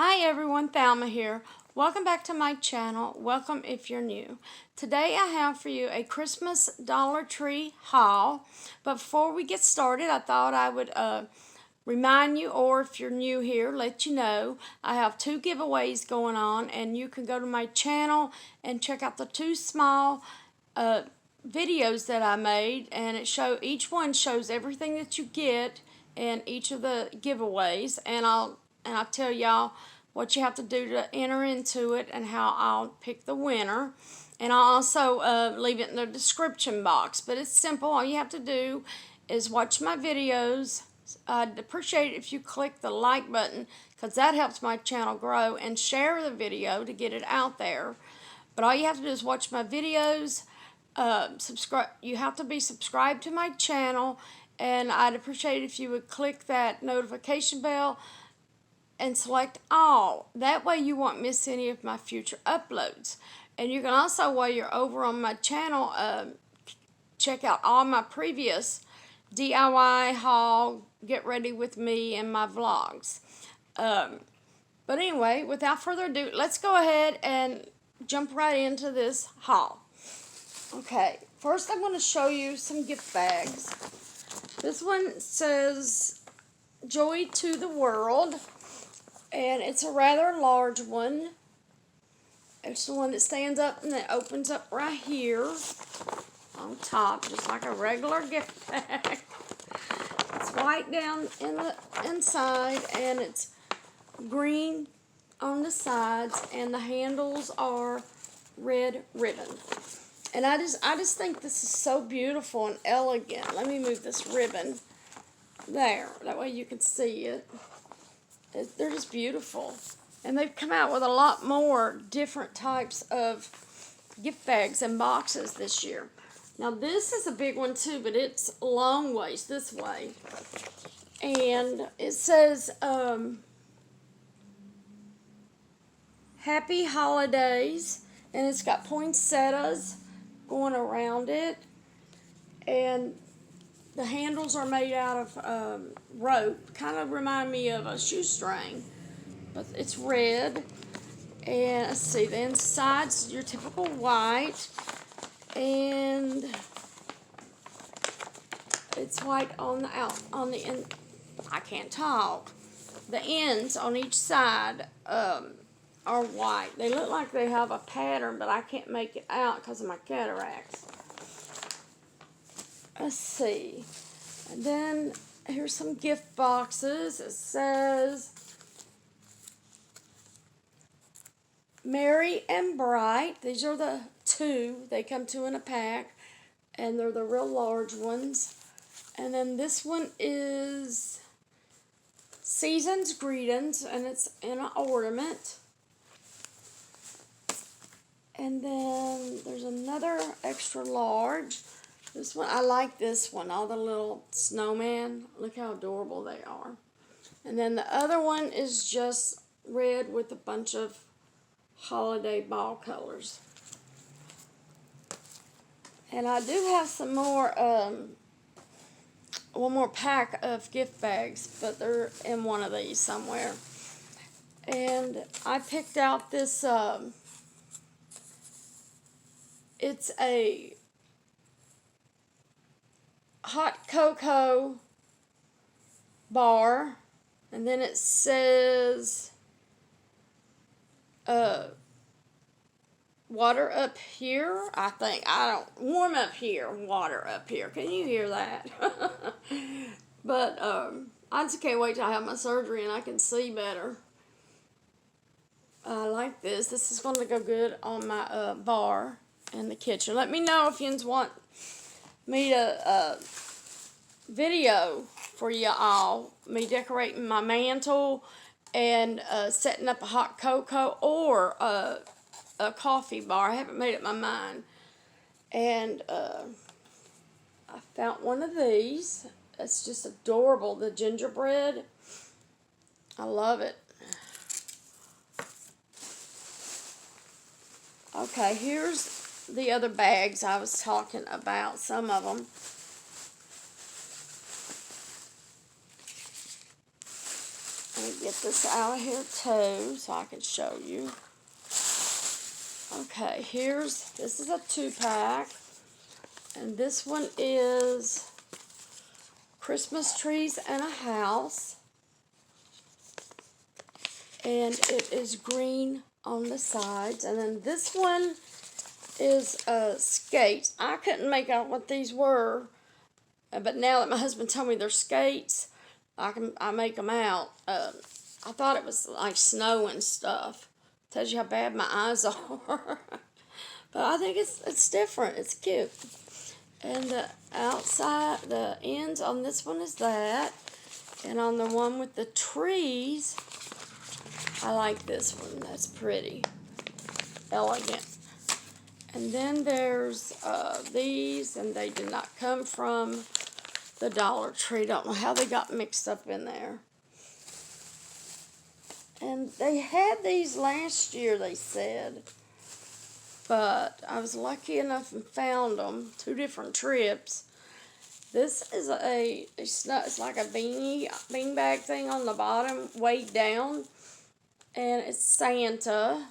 Hi everyone, Thelma here. Welcome back to my channel. Welcome if you're new. Today I have for you a Christmas Dollar Tree haul. But before we get started, I thought I would remind you, or if you're new here, let you know I have two giveaways going on, and you can go to my channel and check out the two small videos that I made, and each one shows everything that you get in each of the giveaways, and I'll tell y'all what you have to do to enter into it and how I'll pick the winner. And I'll also leave it in the description box. But it's simple. All you have to do is watch my videos. I'd appreciate it if you click the like button, because that helps my channel grow, and share the video to get it out there. But all you have to do is watch my videos. Subscribe. You have to be subscribed to my channel, and I'd appreciate it if you would click that notification bell and select all. That way you won't miss any of my future uploads. And you can also, while you're over on my channel, check out all my previous DIY haul, get ready with me, and my vlogs. But anyway, without further ado, let's go ahead and jump right into this haul. Okay, first I'm going to show you some gift bags. This one says Joy to the World, and it's a rather large one. It's the one that stands up and that opens up right here on top, just like a regular gift bag. It's white down in the inside, and it's green on the sides, and the handles are red ribbon. And I just think this is so beautiful and elegant. Let me move this ribbon there. That way you can see it. They're just beautiful. And they've come out with a lot more different types of gift bags and boxes this year. Now this is a big one too, but it's long ways this way. And it says, Happy Holidays. And it's got poinsettias going around it. And the handles are made out of rope. Kind of remind me of a shoestring. But it's red. And let's see, the inside's your typical white. And it's white on the end. I can't talk. The ends on each side are white. They look like they have a pattern, but I can't make it out because of my cataracts. Let's see. And then here's some gift boxes. It says Merry and Bright. These are the two. They come two in a pack, and they're the real large ones. And then this one is Season's Greetings, and it's in an ornament. And then there's another extra large. This one, I like this one. All the little snowman. Look how adorable they are. And then the other one is just red with a bunch of holiday ball colors. And I do have some more, one more pack of gift bags, but they're in one of these somewhere. And I picked out this, it's a hot cocoa bar, and then it says water up here, I think. Warm up here, water up here. Can you hear that? But I just can't wait till I have my surgery and I can see better. I like this. This is going to go good on my bar in the kitchen. Let me know if you want me to video for you all, me decorating my mantle and setting up a hot cocoa or a coffee bar. I haven't made up my mind. And I found one of these. It's just adorable, the gingerbread. I love it. Okay, here's the other bags I was talking about, some of them. get this out of here too so I can show you. Okay, this is a 2-pack. And this one is Christmas Trees and a House. And it is green on the sides. And then this one is skates. I couldn't make out what these were. But now that my husband told me they're skates, I make them out. I thought it was like snow and stuff. Tells you how bad my eyes are. But I think it's different. It's cute. And the outside, the ends on this one is that. And on the one with the trees, I like this one. That's pretty. Elegant. And then there's these, and they did not come from the Dollar Tree. Don't know how they got mixed up in there. And they had these last year, they said. But I was lucky enough and found them. 2 different trips. This is it's like a beanbag thing on the bottom, weighed down. And it's Santa.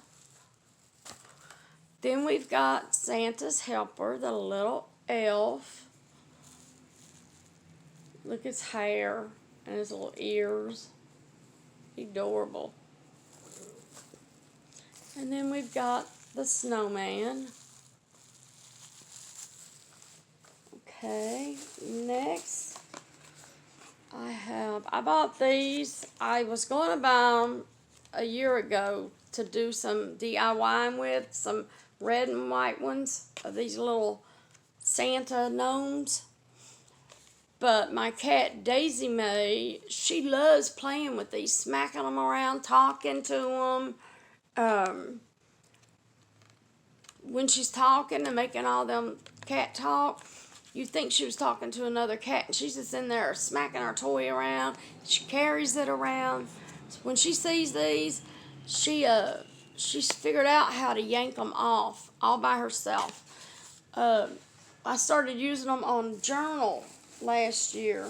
Then we've got Santa's helper, the little elf. Look at his hair and his little ears. Adorable. And then we've got the snowman. Okay, next I bought these. I was going to buy them a year ago to do some DIY with, some red and white ones of these little Santa gnomes. But my cat Daisy Mae, she loves playing with these, smacking them around, talking to them. When she's talking and making all them cat talk, you'd think she was talking to another cat, and she's just in there smacking her toy around. She carries it around. So when she sees these, she's figured out how to yank them off all by herself. I started using them on journal last year,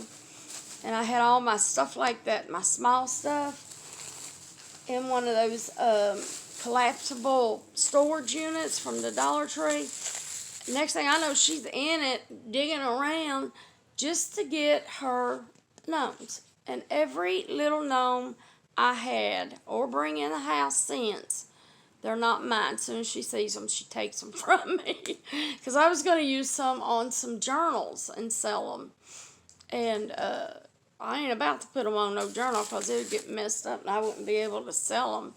and I had all my stuff like that, my small stuff, in one of those collapsible storage units from the Dollar Tree. Next thing I know, she's in it, digging around just to get her gnomes. And every little gnome I had or bring in the house since, they're not mine. As soon as she sees them, she takes them from me. Because I was going to use some on some journals and sell them. And I ain't about to put them on no journal because it would get messed up and I wouldn't be able to sell them.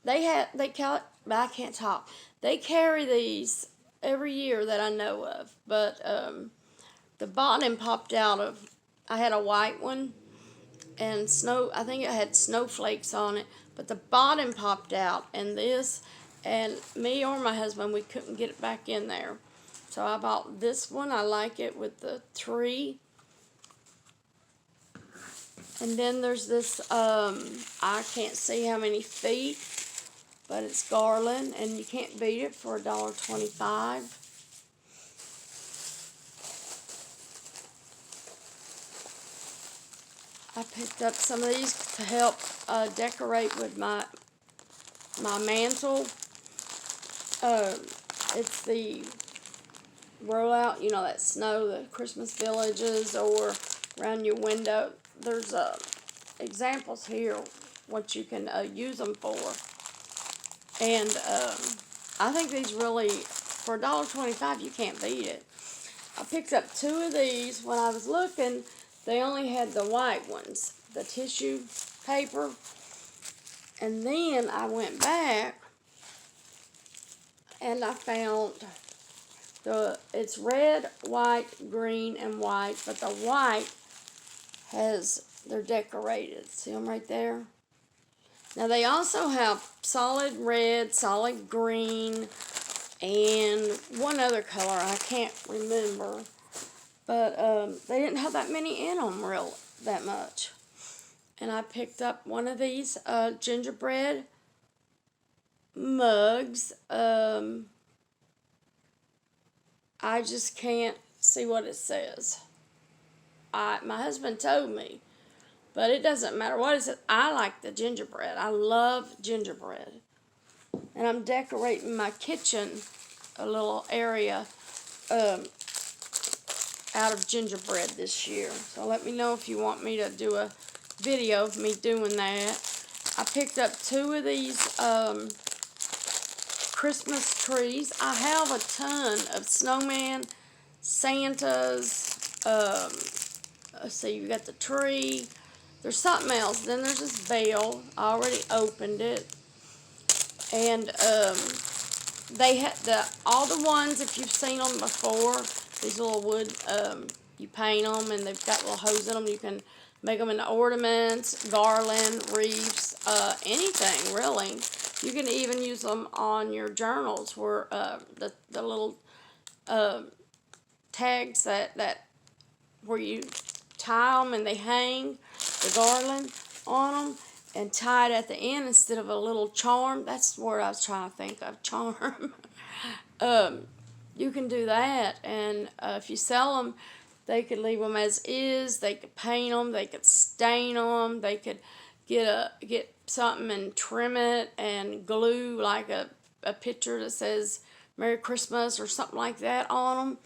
I can't talk. They carry these every year that I know of. But the bottom popped out of, I had a white one. And I think it had snowflakes on it, but the bottom popped out, and me or my husband, we couldn't get it back in there. So I bought this one. I like it with the tree. And then there's this, I can't see how many feet, but it's garland, and you can't beat it for $1.25. I picked up some of these to help decorate with my mantle. It's the rollout, that snow, the Christmas villages, or around your window. There's examples here what you can use them for. And I think these really, for $1.25, you can't beat it. I picked up 2 of these when I was looking. They only had the white ones, the tissue paper. And then I went back and I found it's red, white, green, and white, but the white they're decorated. See them right there? Now they also have solid red, solid green, and one other color I can't remember. But they didn't have that many in them, that much. And I picked up one of these gingerbread mugs. I just can't see what it says. My husband told me, But it doesn't matter what is it. I like the gingerbread. I love gingerbread. And I'm decorating my kitchen, a little area um, out of gingerbread this year. So let me know if you want me to do a video of me doing that. I picked up 2 of these Christmas trees. I have a ton of snowman, Santas. Let's see, you got the tree. There's something else. Then there's this bell. I already opened it. And they had all the ones, if you've seen them before, these little wood, you paint them and they've got little holes in them. You can make them into ornaments, garland, wreaths, anything really. You can even use them on your journals where the little tags that where you tie them and they hang the garland on them and tie it at the end instead of a little charm. That's the word I was trying to think of, charm. You can do that, and if you sell them, they could leave them as is. They could paint them. They could stain them. They could get something and trim it and glue like a picture that says Merry Christmas or something like that on them.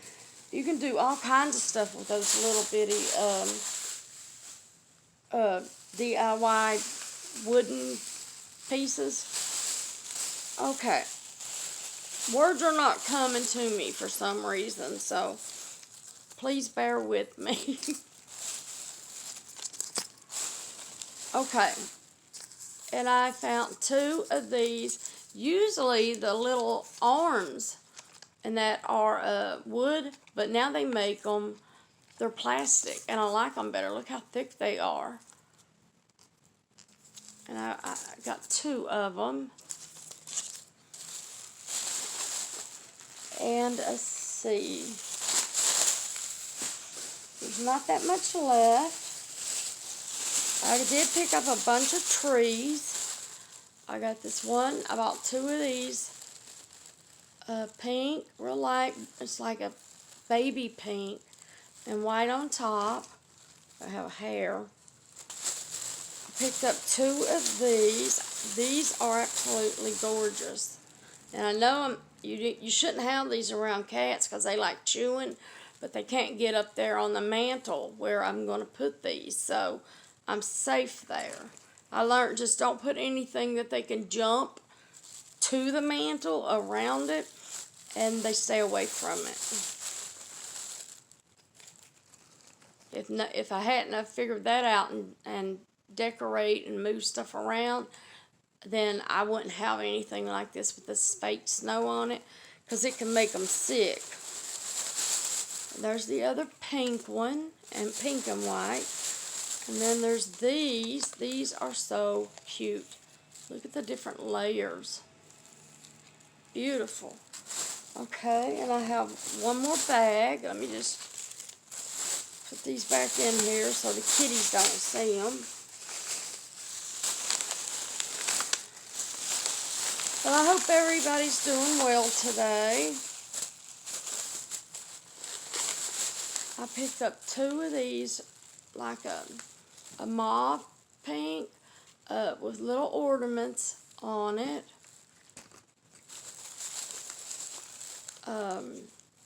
You can do all kinds of stuff with those little bitty DIY wooden pieces. Okay. Words are not coming to me for some reason, so please bear with me. Okay. And I found 2 of these. Usually the little arms and that are wood, but now they make them, they're plastic, and I like them better. Look how thick they are. And I got 2 of them. And let's see. There's not that much left. I did pick up a bunch of trees. I got this one. I bought 2 of these. Pink, real light. It's like a baby pink. And white on top. I have hair. I picked up 2 of these. These are absolutely gorgeous. And I know you shouldn't have these around cats because they like chewing, but they can't get up there on the mantle where I'm going to put these. So I'm safe there. I learned just don't put anything that they can jump to the mantle around it, and they stay away from it. If I hadn't have figured that out and decorate and move stuff around, then I wouldn't have anything like this with this fake snow on it, because it can make them sick. There's the other pink one, and pink and white. And then there's these. These are so cute. Look at the different layers. Beautiful. Okay, and I have one more bag. Let me just put these back in here so the kitties don't see them. Well, I hope everybody's doing well today. I picked up 2 of these, like a mauve pink with little ornaments on it.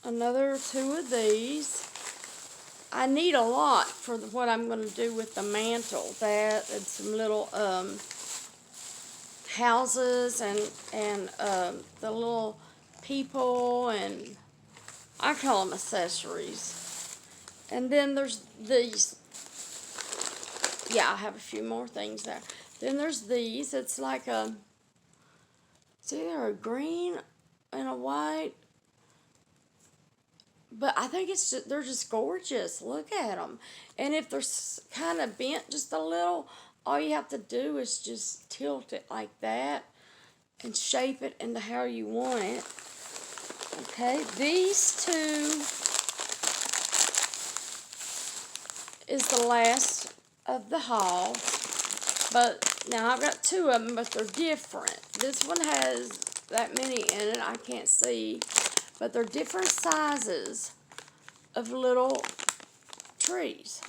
Another 2 of these. I need a lot for what I'm going to do with the mantle. That and some little houses and the little people, and I call them accessories. And then there's these. Yeah, I have a few more things there. Then there's these. It's like it's either a green and a white, but I think they're just gorgeous. Look at them. And if they're kind of bent just a little, all you have to do is just tilt it like that and shape it into how you want it. Okay, these 2 is the last of the haul. But now I've got 2 of them, but they're different. This one has that many in it, I can't see. But they're different sizes of little trees.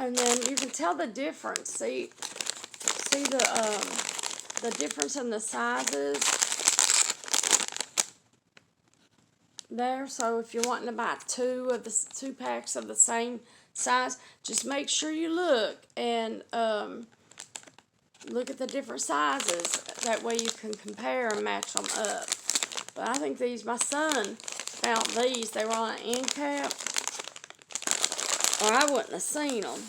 And then you can tell the difference. See the difference in the sizes there. So if you're wanting to buy two packs of the same size, just make sure you look and look at the different sizes. That way you can compare and match them up. But I think these, my son found these. They were on an end cap, or I wouldn't have seen them.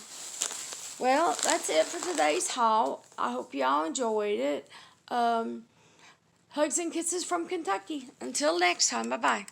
Well, that's it for today's haul. I hope y'all enjoyed it. Hugs and kisses from Kentucky. Until next time, bye-bye.